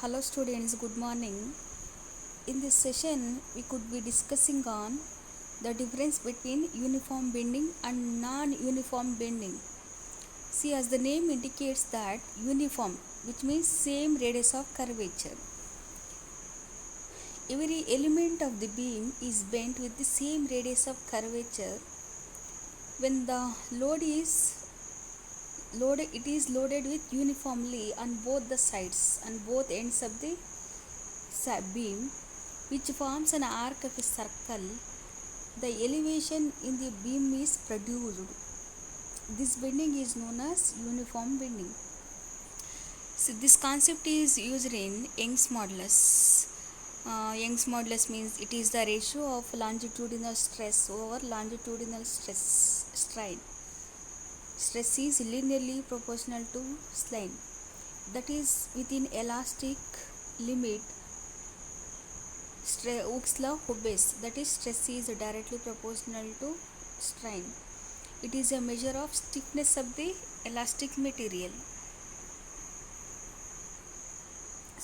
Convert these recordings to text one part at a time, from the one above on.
Hello students, good morning. In this session, we could be discussing on the difference between uniform bending and non-uniform bending. See, as the name indicates that uniform, which means same radius of curvature. Every element of the beam is bent with the same radius of curvature. When the load is loaded, it is loaded with uniformly on both the sides and both ends of the beam, which forms an arc of a circle. The elevation in the beam is produced. This bending is known as uniform bending. So this concept is used in Young's modulus. Young's modulus means it is the ratio of longitudinal stress over longitudinal strain. Stress is linearly proportional to strain. That is within elastic limit. Hooke's law obeys, that is stress is directly proportional to strain. It is a measure of stiffness of the elastic material.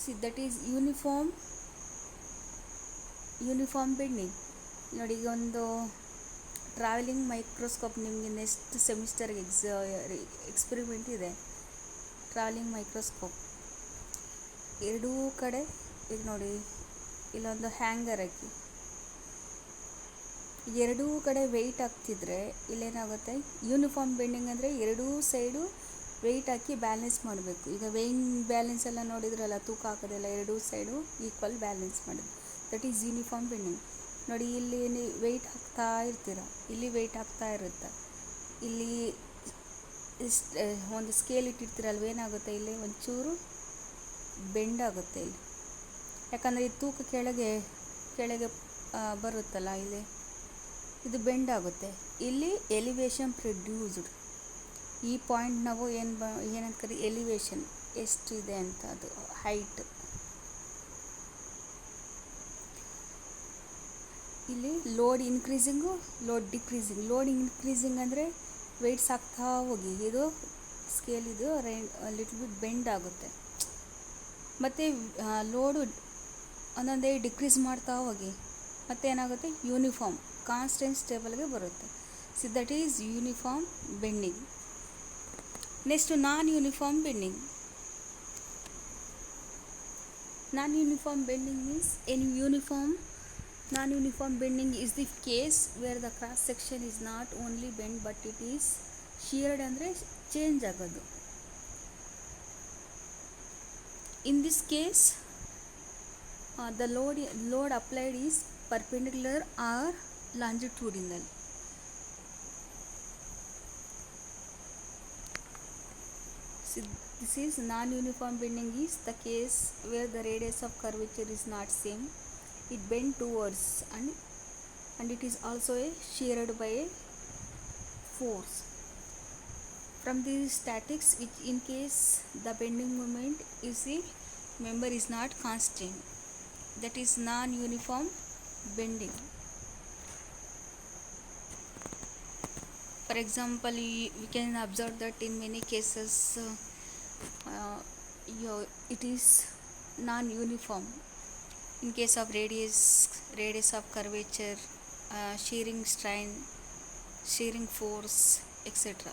See, that is uniform bending. ನೋಡಿ ಈಗ ಒಂದು travelling microscope ನಿಮಗೆ next ಸೆಮಿಸ್ಟರ್ಗೆ experiment ಇದೆ. Travelling microscope ಎರಡೂ ಕಡೆ ಈಗ ನೋಡಿ ಇಲ್ಲೊಂದು ಹ್ಯಾಂಗರ್ ಹಾಕಿ ಎರಡೂ ಕಡೆ ವೆಯ್ಟ್ ಹಾಕ್ತಿದ್ರೆ ಇಲ್ಲೇನಾಗುತ್ತೆ, ಯೂನಿಫಾರ್ಮ್ ಬೆಂಡಿಂಗ್ ಅಂದರೆ ಎರಡೂ ಸೈಡು ವೆಯ್ಟ್ ಹಾಕಿ ಬ್ಯಾಲೆನ್ಸ್ ಮಾಡಬೇಕು. ಈಗ ವೆಯ್ನ್ ಬ್ಯಾಲೆನ್ಸ್ ಎಲ್ಲ ನೋಡಿದ್ರಲ್ಲ, ತೂಕ ಹಾಕೋದೆಲ್ಲ ಎರಡೂ ಸೈಡು ಈಕ್ವಲ್ ಬ್ಯಾಲೆನ್ಸ್ ಮಾಡೋದು, ದಟ್ ಈಸ್ ಯೂನಿಫಾರ್ಮ್ ಬೆಂಡಿಂಗ್. ನೋಡಿ ಇಲ್ಲಿ ವೆಯ್ಟ್ ಹಾಕ್ತಾ ಇರ್ತೀರ, ಇಲ್ಲಿ ವೆಯ್ಟ್ ಹಾಕ್ತಾ ಇರುತ್ತೆ, ಇಲ್ಲಿ ಒಂದು ಸ್ಕೇಲ್ ಇಟ್ಟಿರ್ತೀರಲ್ವ, ಏನಾಗುತ್ತೆ ಇಲ್ಲಿ ಒಂಚೂರು ಬೆಂಡ್ ಆಗುತ್ತೆ ಇಲ್ಲಿ, ಯಾಕಂದರೆ ಈ ತೂಕ ಕೆಳಗೆ ಬರುತ್ತಲ್ಲ, ಇಲ್ಲಿ ಇದು ಬೆಂಡ್ ಆಗುತ್ತೆ. ಇಲ್ಲಿ ಎಲಿವೇಶನ್ ಪ್ರೊಡ್ಯೂಸ್ಡ್, ಈ ಪಾಯಿಂಟ್ ನಾವು ಏನಂತ ಕರಿ ಎಲಿವೇಶನ್ ಎಷ್ಟಿದೆ ಅಂತ, ಅದು ಹೈಟ್. ಇಲ್ಲಿ load increasing, load decreasing. Load increasing ಅಂದರೆ ವೆಯ್ಟ್ಸ್ ಹಾಕ್ತಾ ಹೋಗಿ ಇದು ಸ್ಕೇಲ್ ಇದು ಲಿಟ್ಲ್ ಬಿಟ್ ಬೆಂಡ್ ಆಗುತ್ತೆ. ಮತ್ತು ಲೋಡು ಒಂದೊಂದೇ ಡಿಕ್ರೀಸ್ ಮಾಡ್ತಾ ಹೋಗಿ ಮತ್ತು ಏನಾಗುತ್ತೆ, ಯೂನಿಫಾರ್ಮ್ ಕಾನ್ಸ್ಟೆಂಟ್ ಸ್ಟೇಬಲ್ಗೆ ಬರುತ್ತೆ. So that is uniform bending. Next non uniform bending. Non uniform bending means non-uniform bending is the case where the cross section is not only bent but it is sheared, ಅಂದರೆ change ಆಗೋದು. In this case the load applied is perpendicular or longitudinal. So this is non-uniform bending is the case where the radius of curvature is not same, it bend towards and it is also sheared by a force from the statics, which in case the bending moment is the member is not constant, that is non-uniform bending. For example, we can observe that in many cases it is non-uniform in case of radius of curvature, shearing strain, shearing force, etc.